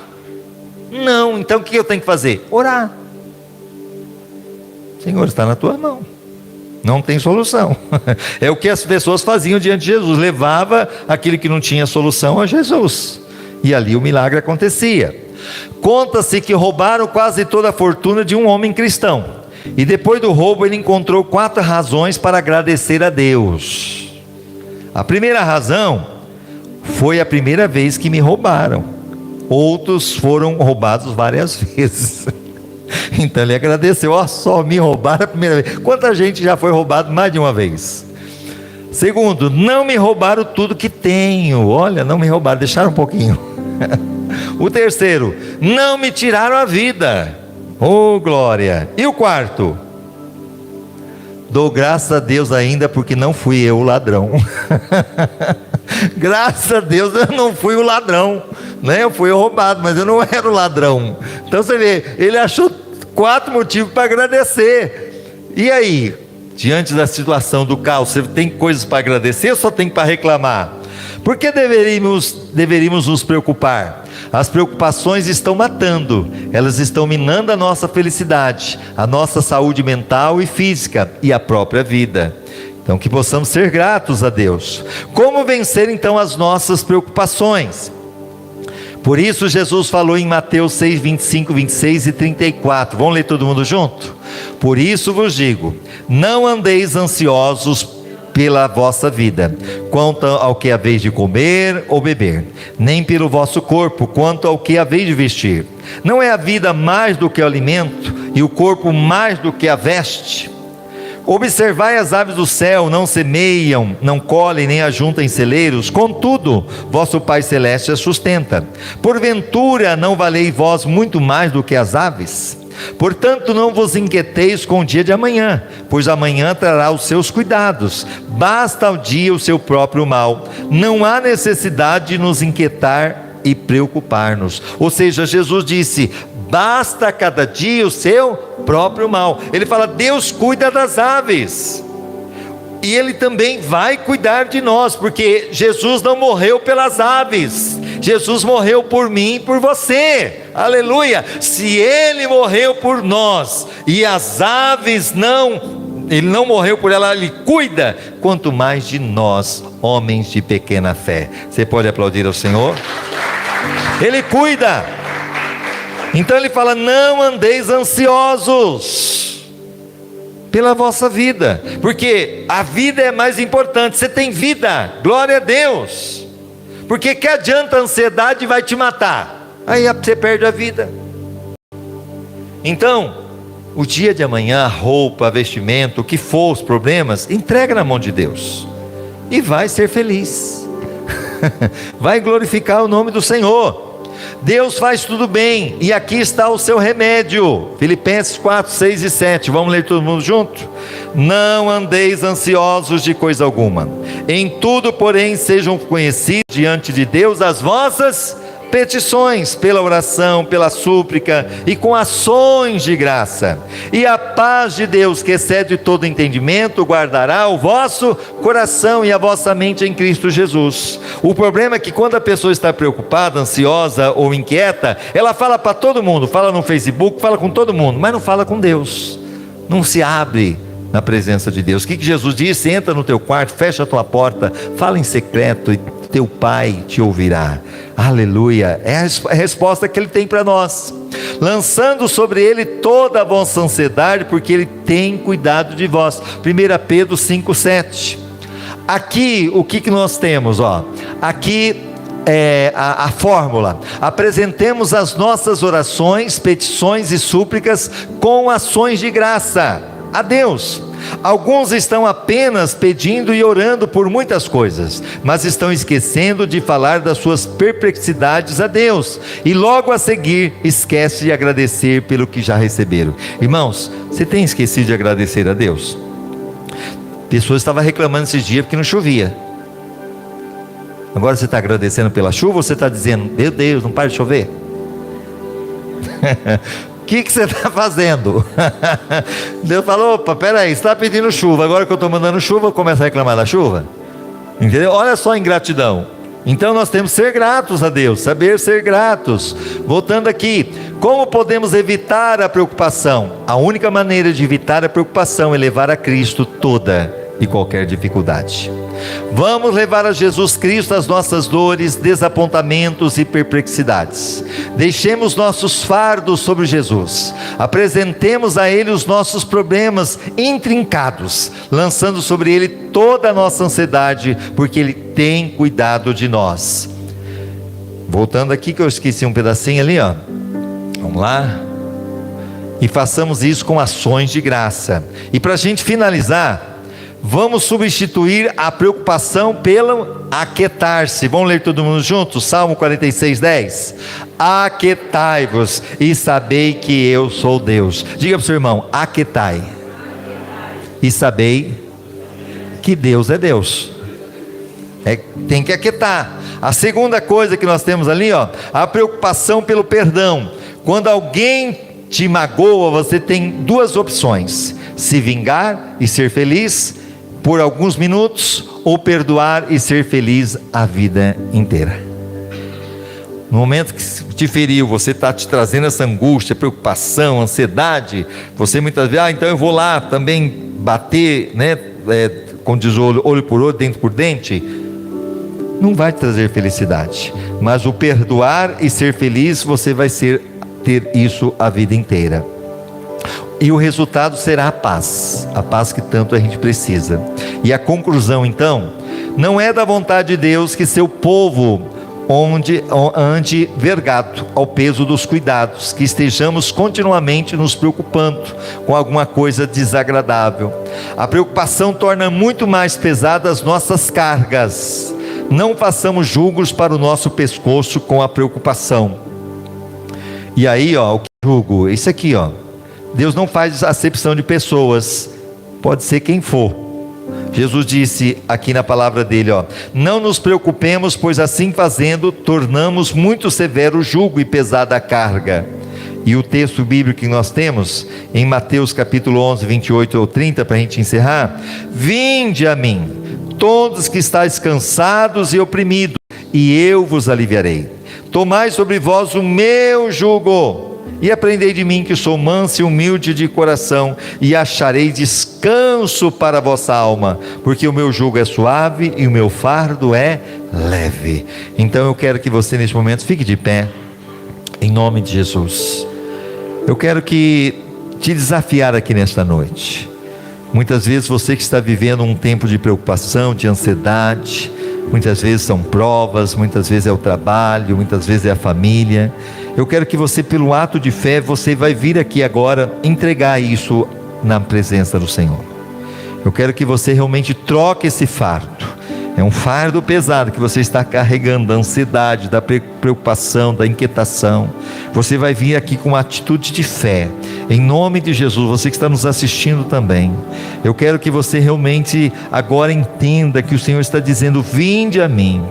Não, então o que eu tenho que fazer? Orar. Senhor, está na tua mão, não tem solução. É o que as pessoas faziam diante de Jesus, levava aquele que não tinha solução a Jesus, e ali o milagre acontecia. Conta-se que roubaram quase toda a fortuna de um homem cristão, e depois do roubo ele encontrou 4 razões para agradecer a Deus. A primeira razão foi: a primeira vez que me roubaram. Outros foram roubados várias vezes. Então ele agradeceu: ó, só me roubaram a primeira vez. Quanta gente já foi roubado mais de uma vez? Segundo, não me roubaram tudo que tenho. Olha, não me roubaram, deixaram um pouquinho. O terceiro, não me tiraram a vida. Oh, glória. E o quarto, dou graças a Deus ainda porque não fui eu o ladrão. Graças a Deus eu não fui o ladrão, né? Eu fui roubado, mas eu não era o ladrão. Então você vê, ele achou 4 motivos para agradecer. E aí, diante da situação do caos, você tem coisas para agradecer ou só tem para reclamar? Por que deveríamos nos preocupar? As preocupações estão matando, elas estão minando a nossa felicidade, a nossa saúde mental e física e a própria vida. Então que possamos ser gratos a Deus. Como vencer então as nossas preocupações? Por isso Jesus falou em Mateus 6, 25, 26 e 34. Vamos ler todo mundo junto? Por isso vos digo, não andeis ansiosos pela vossa vida, quanto ao que haveis de comer ou beber, nem pelo vosso corpo, quanto ao que haveis de vestir. Não é a vida mais do que o alimento, e o corpo mais do que a veste? Observai as aves do céu, não semeiam, não colhem, nem ajuntam em celeiros, contudo, vosso Pai Celeste as sustenta. Porventura não valeis vós muito mais do que as aves? Portanto não vos inquieteis com o dia de amanhã, pois amanhã trará os seus cuidados, basta ao dia o seu próprio mal. Não há necessidade de nos inquietar e preocupar-nos. Ou seja, Jesus disse: basta cada dia o seu próprio mal. Ele fala, Deus cuida das aves, e Ele também vai cuidar de nós, porque Jesus não morreu pelas aves, Jesus morreu por mim e por você, aleluia. Se Ele morreu por nós, e as aves Ele não morreu por ela, Ele cuida, quanto mais de nós, homens de pequena fé. Você pode aplaudir ao Senhor? Ele cuida. Então Ele fala, não andeis ansiosos pela vossa vida, porque a vida é mais importante. Você tem vida, glória a Deus. Porque que adianta a ansiedade, vai te matar, aí você perde a vida. Então, o dia de amanhã, a roupa, a vestimento, o que for os problemas, entrega na mão de Deus, e vai ser feliz. Vai glorificar o nome do Senhor. Deus faz tudo bem, e aqui está o seu remédio. Filipenses 4, 6 e 7, vamos ler todo mundo junto? Não andeis ansiosos de coisa alguma, em tudo porém sejam conhecidos diante de Deus as vossas petições, pela oração, pela súplica e com ações de graça, e a paz de Deus, que excede todo entendimento, guardará o vosso coração e a vossa mente em Cristo Jesus. O problema é que quando a pessoa está preocupada, ansiosa ou inquieta, ela fala para todo mundo, fala no Facebook, fala com todo mundo, mas não fala com Deus, não se abre na presença de Deus. O que Jesus disse? Entra no teu quarto, fecha a tua porta, fala em secreto e teu Pai te ouvirá. Aleluia, é a resposta que Ele tem para nós, lançando sobre Ele toda a vossa ansiedade, porque Ele tem cuidado de vós. 1 Pedro 5,7. Aqui, o que nós temos? Aqui é a fórmula: apresentemos as nossas orações, petições e súplicas com ações de graça a Deus. Alguns estão apenas pedindo e orando por muitas coisas, mas estão esquecendo de falar das suas perplexidades a Deus, e logo a seguir esquece de agradecer pelo que já receberam. Irmãos, você tem esquecido de agradecer a Deus? Pessoas estavam reclamando esses dias porque não chovia. Agora você está agradecendo pela chuva, ou você está dizendo: meu Deus, não para de chover? O que você está fazendo? Deus falou: opa, peraí, você está pedindo chuva, agora que eu estou mandando chuva, começa a reclamar da chuva? Entendeu? Olha só a ingratidão. Então nós temos que ser gratos a Deus, saber ser gratos. Voltando aqui, como podemos evitar a preocupação? A única maneira de evitar a preocupação é levar a Cristo toda e qualquer dificuldade. Vamos levar a Jesus Cristo as nossas dores, desapontamentos e perplexidades. Deixemos nossos fardos sobre Jesus, apresentemos a Ele os nossos problemas intrincados, lançando sobre Ele toda a nossa ansiedade, porque Ele tem cuidado de nós. Voltando aqui, que eu esqueci um pedacinho ali, vamos lá, e façamos isso com ações de graça. E para a gente finalizar, vamos substituir a preocupação pelo aquietar-se. Vamos ler todo mundo junto? Salmo 46, 10. Aquietai-vos e sabei que eu sou Deus. Diga para o seu irmão: aquietai e sabei que Deus é Deus. Tem que aquietar. A segunda coisa que nós temos ali, a preocupação pelo perdão. Quando alguém te magoa, você tem duas opções: se vingar e ser feliz por alguns minutos, ou perdoar e ser feliz a vida inteira. No momento que te feriu, você está te trazendo essa angústia, preocupação, ansiedade, você muitas vezes: então eu vou lá também bater, como diz o olho por olho, dente por dente. Não vai te trazer felicidade. Mas o perdoar e ser feliz, você vai ter isso a vida inteira. E o resultado será a paz que tanto a gente precisa. E a conclusão então: não é da vontade de Deus que seu povo ande vergado ao peso dos cuidados, que estejamos continuamente nos preocupando com alguma coisa desagradável. A preocupação torna muito mais pesadas as nossas cargas. Não façamos julgos para o nosso pescoço com a preocupação. E aí, o que julgo? Isso aqui, Deus não faz acepção de pessoas, pode ser quem for. Jesus disse aqui na palavra dele, não nos preocupemos, pois assim fazendo, tornamos muito severo o jugo e pesada a carga. E o texto bíblico que nós temos, em Mateus capítulo 11, 28 ou 30, para a gente encerrar: vinde a mim, todos que estáis cansados e oprimidos, e eu vos aliviarei. Tomai sobre vós o meu jugo, e aprendei de mim, que sou manso e humilde de coração, e acharei descanso para a vossa alma, porque o meu jugo é suave e o meu fardo é leve. Então eu quero que você neste momento fique de pé, em nome de Jesus. Eu quero te desafiar aqui nesta noite. Muitas vezes você que está vivendo um tempo de preocupação, de ansiedade, muitas vezes são provas, muitas vezes é o trabalho, muitas vezes é a família. Eu quero que você, pelo ato de fé, você vai vir aqui agora entregar isso na presença do Senhor. Eu quero que você realmente troque esse fardo. É um fardo pesado que você está carregando, da ansiedade, da preocupação, da inquietação. Você vai vir aqui com uma atitude de fé, em nome de Jesus. Você que está nos assistindo também, eu quero que você realmente agora entenda que o Senhor está dizendo: vinde a mim,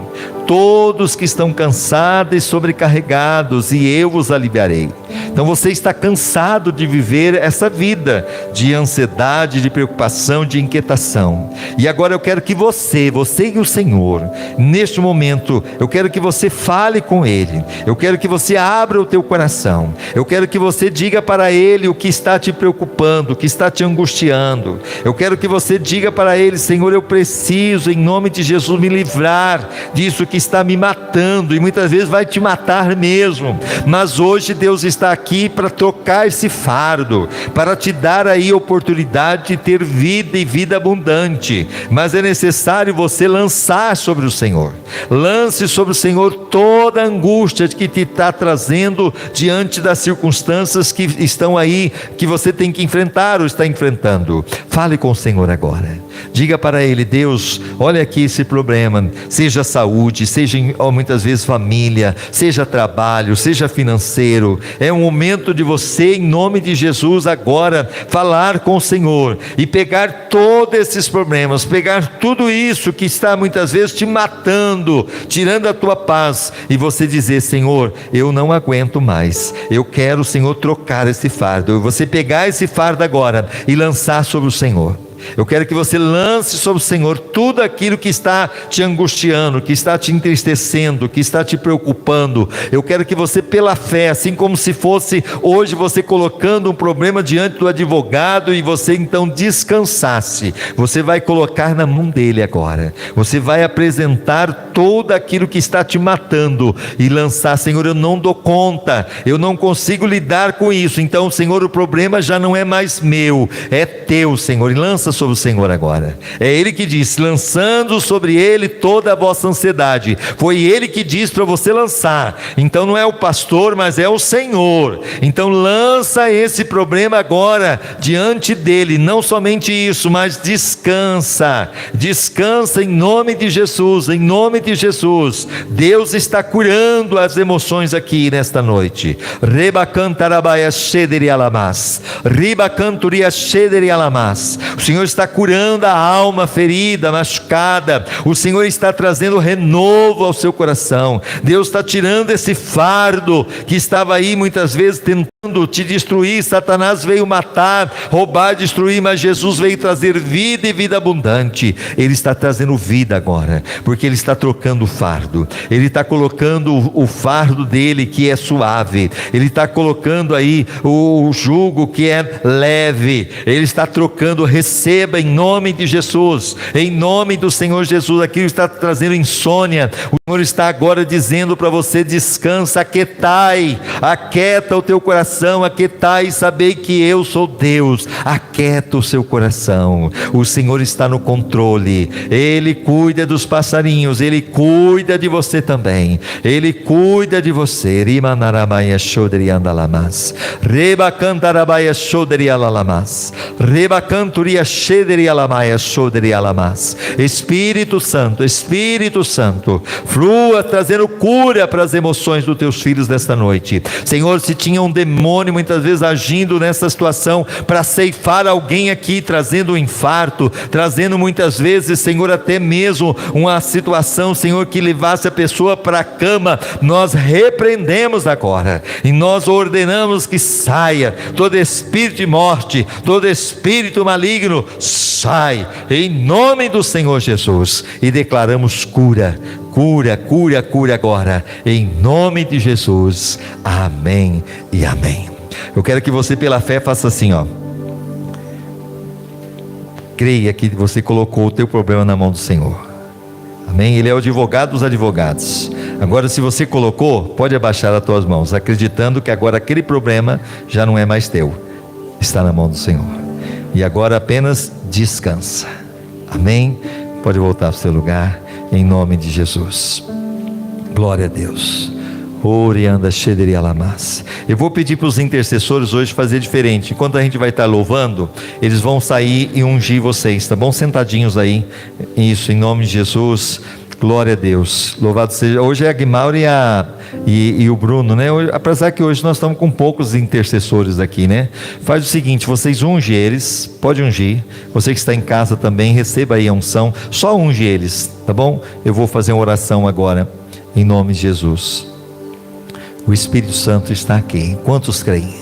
todos que estão cansados e sobrecarregados, e eu vos aliviarei. Então você está cansado de viver essa vida de ansiedade, de preocupação, de inquietação, e agora eu quero que você e o Senhor, neste momento, eu quero que você fale com Ele, eu quero que você abra o teu coração, eu quero que você diga para Ele o que está te preocupando, o que está te angustiando. Eu quero que você diga para Ele: Senhor, eu preciso, em nome de Jesus, me livrar disso que está me matando, e muitas vezes vai te matar mesmo, mas hoje Deus está aqui para trocar esse fardo, para te dar aí oportunidade de ter vida e vida abundante. Mas é necessário você lançar sobre o Senhor, lance sobre o Senhor toda a angústia que te está trazendo diante das circunstâncias que estão aí, que você tem que enfrentar ou está enfrentando. Fale com o Senhor agora, diga para Ele: Deus, olha aqui esse problema, seja saúde, seja muitas vezes família, seja trabalho, seja financeiro. É um momento de você, em nome de Jesus, agora falar com o Senhor e pegar todos esses problemas, pegar tudo isso que está muitas vezes te matando, tirando a tua paz, e você dizer: Senhor, eu não aguento mais, eu quero, Senhor, trocar esse fardo. Você pegar esse fardo agora e lançar sobre o Senhor. Eu quero que você lance sobre o Senhor tudo aquilo que está te angustiando, que está te entristecendo, que está te preocupando. Eu quero que você, pela fé, assim como se fosse hoje você colocando um problema diante do advogado, e você então descansasse, você vai colocar na mão dele agora. Você vai apresentar tudo aquilo que está te matando e lançar: Senhor, eu não dou conta, eu não consigo lidar com isso. Então, Senhor, o problema já não é mais meu, é teu, Senhor. E lança sobre o Senhor agora. É Ele que diz: lançando sobre Ele toda a vossa ansiedade. Foi Ele que diz para você lançar. Então não é o pastor, mas é o Senhor. Então lança esse problema agora diante dele. Não somente isso, mas descansa. Descansa em nome de Jesus. Em nome de Jesus. Deus está curando as emoções aqui nesta noite. Rebacantarabaia shederi alamas. Ribacanturia shederi alamas. O Senhor está curando a alma ferida, machucada. O Senhor está trazendo renovo ao seu coração. Deus está tirando esse fardo que estava aí muitas vezes tentando te destruir. Satanás veio matar, roubar, destruir, mas Jesus veio trazer vida e vida abundante. Ele está trazendo vida agora, porque Ele está trocando o fardo. Ele está colocando o fardo dele, que é suave. Ele está colocando aí o jugo, que é leve. Ele está trocando. Receba em nome de Jesus, em nome do Senhor Jesus. Aquilo está trazendo insônia, o Senhor está agora dizendo para você: descansa, aquietai, aquieta o teu coração, aquietai e sabei que eu sou Deus. Aquieta o seu coração, o Senhor está no controle. Ele cuida dos passarinhos, Ele cuida de você também, Ele cuida de você. Rimanarabaia shoderi andalamas, rebacantarabaia shoderi alalamas, rebacanturia shederi alamaia shoderi alamas. Espírito Santo, Espírito Santo, flua trazendo cura para as emoções dos teus filhos desta noite. Senhor, se tinha um demônio muitas vezes agindo nessa situação para ceifar alguém aqui, trazendo um infarto, trazendo muitas vezes, Senhor, até mesmo uma situação, Senhor, que levasse a pessoa para a cama, nós repreendemos agora e nós ordenamos que saia todo espírito de morte, todo espírito maligno, sai em nome do Senhor Jesus, e declaramos cura, cura, cura, cura agora, em nome de Jesus. Amém e amém. Eu quero que você, pela fé, faça assim, ó. Creia que você colocou o teu problema na mão do Senhor. Amém? Ele é o advogado dos advogados. Agora, se você colocou, pode abaixar as tuas mãos, acreditando que agora aquele problema já não é mais teu, está na mão do Senhor. E agora apenas descansa. Amém? Pode voltar para o seu lugar, em nome de Jesus. Glória a Deus. Orianda Shederialamas. Eu vou pedir para os intercessores hoje fazer diferente. Enquanto a gente vai estar louvando, eles vão sair e ungir vocês, tá bom? Sentadinhos aí. Isso, em nome de Jesus. Glória a Deus, louvado seja. Hoje é a Guimaura e o Bruno, né? Apesar que hoje nós estamos com poucos intercessores aqui, né? Faz o seguinte, vocês ungem eles, pode ungir. Você que está em casa também, receba aí a unção. Só unge eles, tá bom? Eu vou fazer uma oração agora, em nome de Jesus. O Espírito Santo está aqui. Quantos creem?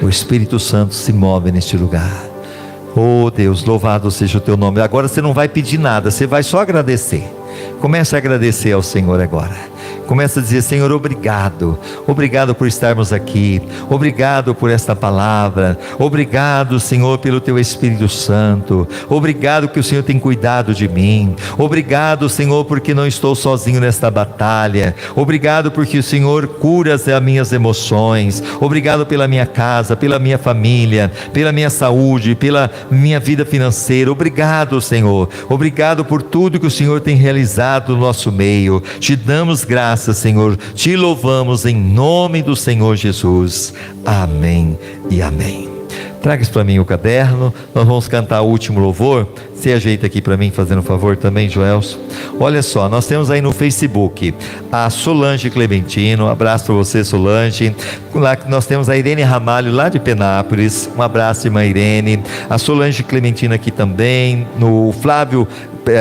O Espírito Santo se move neste lugar. Oh Deus, louvado seja o teu nome. Agora você não vai pedir nada, você vai só agradecer. Comece a agradecer ao Senhor agora. Começa a dizer: Senhor, obrigado. Obrigado por estarmos aqui. Obrigado por esta palavra. Obrigado, Senhor, pelo teu Espírito Santo. Obrigado que o Senhor tem cuidado de mim. Obrigado, Senhor, porque não estou sozinho nesta batalha. Obrigado porque o Senhor cura as minhas emoções. Obrigado pela minha casa, pela minha família, pela minha saúde, pela minha vida financeira. Obrigado, Senhor. Obrigado por tudo que o Senhor tem realizado no nosso meio. Te damos graças, Senhor, te louvamos em nome do Senhor Jesus. Amém e amém. Traga para mim o caderno, nós vamos cantar o último louvor. Se ajeita aqui para mim, fazendo um favor também, Joelson. Olha só, nós temos aí no Facebook a Solange Clementino, um abraço para você, Solange. Lá nós temos a Irene Ramalho, lá de Penápolis, um abraço, irmã Irene. A Solange Clementino aqui também, no Flávio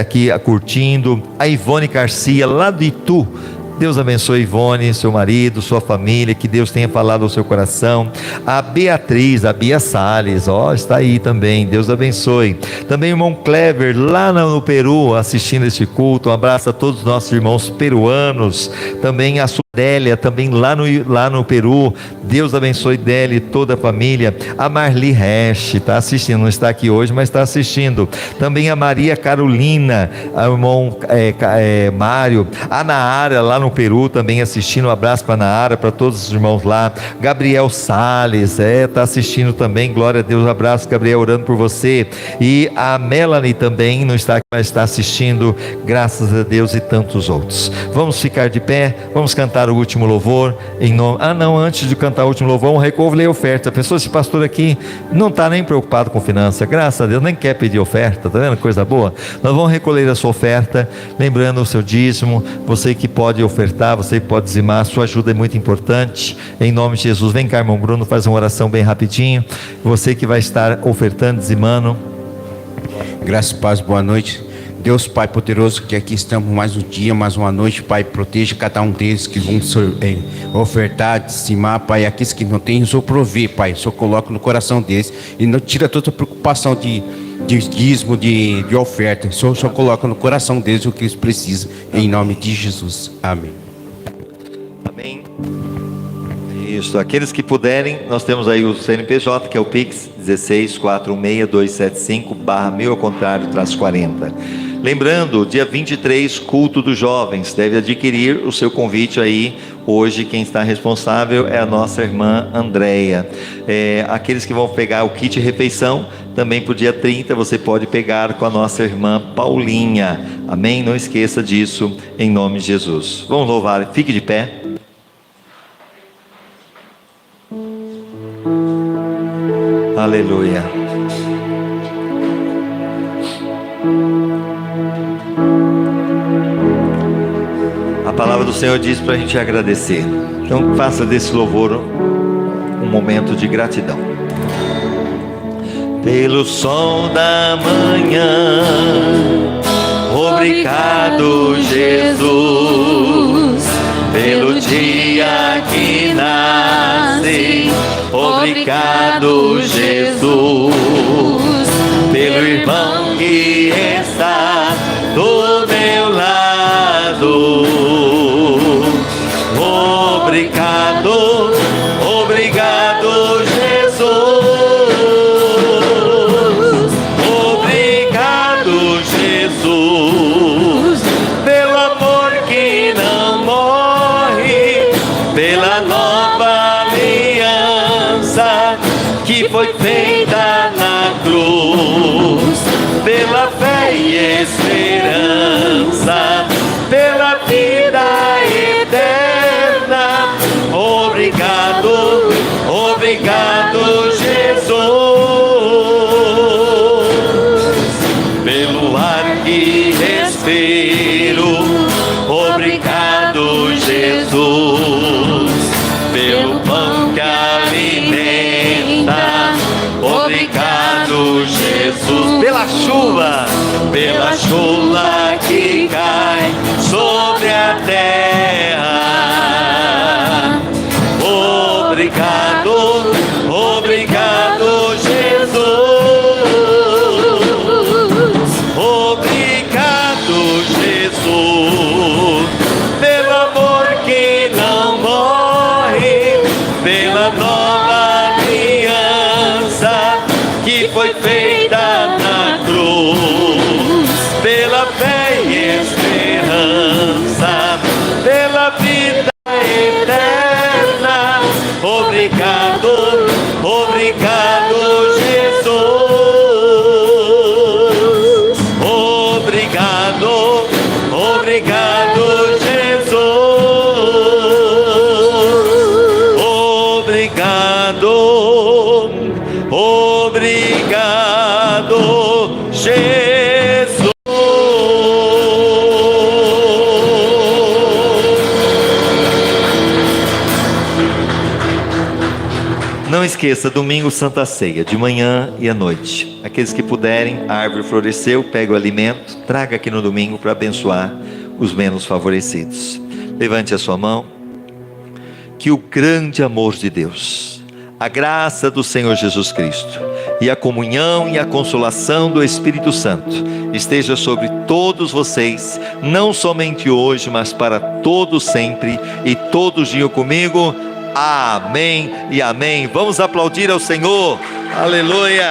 aqui curtindo, a Ivone Garcia, lá do Itu. Deus abençoe Ivone, seu marido, sua família, que Deus tenha falado ao seu coração. A Beatriz, a Bia Salles, está aí também, Deus abençoe. Também o irmão Clever, lá no Peru, assistindo este culto. Um abraço a todos os nossos irmãos peruanos. Também a Délia, também lá no Peru. Deus abençoe Délia e toda a família. A Marli Resch está assistindo, não está aqui hoje, mas está assistindo. Também a Maria Carolina, o irmão Mário. A Naara, lá no Peru, também assistindo. Um abraço para a Naara, para todos os irmãos lá. Gabriel Salles, está assistindo também. Glória a Deus, um abraço, Gabriel, orando por você. E a Melanie também não está aqui, mas está assistindo. Graças a Deus, e tantos outros. Vamos ficar de pé, vamos cantar o último louvor em nome... antes de cantar o último louvor, vamos recolher a oferta. A pessoa, esse pastor aqui não está nem preocupado com finança, graças a Deus, nem quer pedir oferta, tá vendo? Coisa boa. Nós vamos recolher a sua oferta, lembrando o seu dízimo. Você que pode ofertar, você que pode dizimar, a sua ajuda é muito importante, em nome de Jesus. Vem cá, irmão Bruno, faz uma oração bem rapidinho. Você que vai estar ofertando, dizimando. Graças e paz, boa noite. Deus Pai poderoso, que aqui estamos mais um dia, mais uma noite, Pai, proteja cada um deles que vão ofertar, dizimar, Pai, aqueles que não têm, o Senhor provê, Pai, o Senhor coloca no coração deles, e não tira toda a preocupação de dízimo, de oferta, o Senhor coloca no coração deles o que eles precisam, em nome de Jesus, amém. Amém. Isso, aqueles que puderem, nós temos aí o CNPJ, que é o Pix, 16416275/1000 ao contrário, _40. Lembrando, dia 23, culto dos jovens, deve adquirir o seu convite aí. Hoje quem está responsável é a nossa irmã Andréia. Aqueles que vão pegar o kit refeição, também para o dia 30 você pode pegar com a nossa irmã Paulinha, amém? Não esqueça disso, em nome de Jesus. Vamos louvar, fique de pé. Aleluia. A palavra do Senhor diz para a gente agradecer. Então faça desse louvor um momento de gratidão. Pelo sol da manhã, obrigado, Jesus. Pelo dia que nasce, obrigado, Jesus. Pelo irmão que está do meu lado, obrigado, obrigado, Jesus. Obrigado, Jesus, pelo amor que não morre, pela nova aliança que foi feita na cruz, pela fé e esperança, pela vida eterna, Obrigado, Jesus, pelo ar que respiro. Obrigado, Jesus, pelo pão que alimenta. Obrigado, Jesus, pela chuva que cai sobre a terra. Obrigado, obrigado, Jesus. Obrigado, Jesus, pelo amor que não morre, pela nova aliança que foi feita na cruz, pela fé e esperança, pela vida eterna. Obrigado, obrigado, Jesus. Obrigado, obrigado, Jesus. Obrigado, obrigado, Jesus. Não esqueça, domingo Santa Ceia, de manhã e à noite. Aqueles que puderem, a árvore floresceu, pegue o alimento, traga aqui no domingo para abençoar os menos favorecidos. Levante a sua mão. Que o grande amor de Deus, a graça do Senhor Jesus Cristo e a comunhão e a consolação do Espírito Santo esteja sobre todos vocês, não somente hoje, mas para todos sempre, e todos digam comigo: amém e amém. Vamos aplaudir ao Senhor. Aleluia.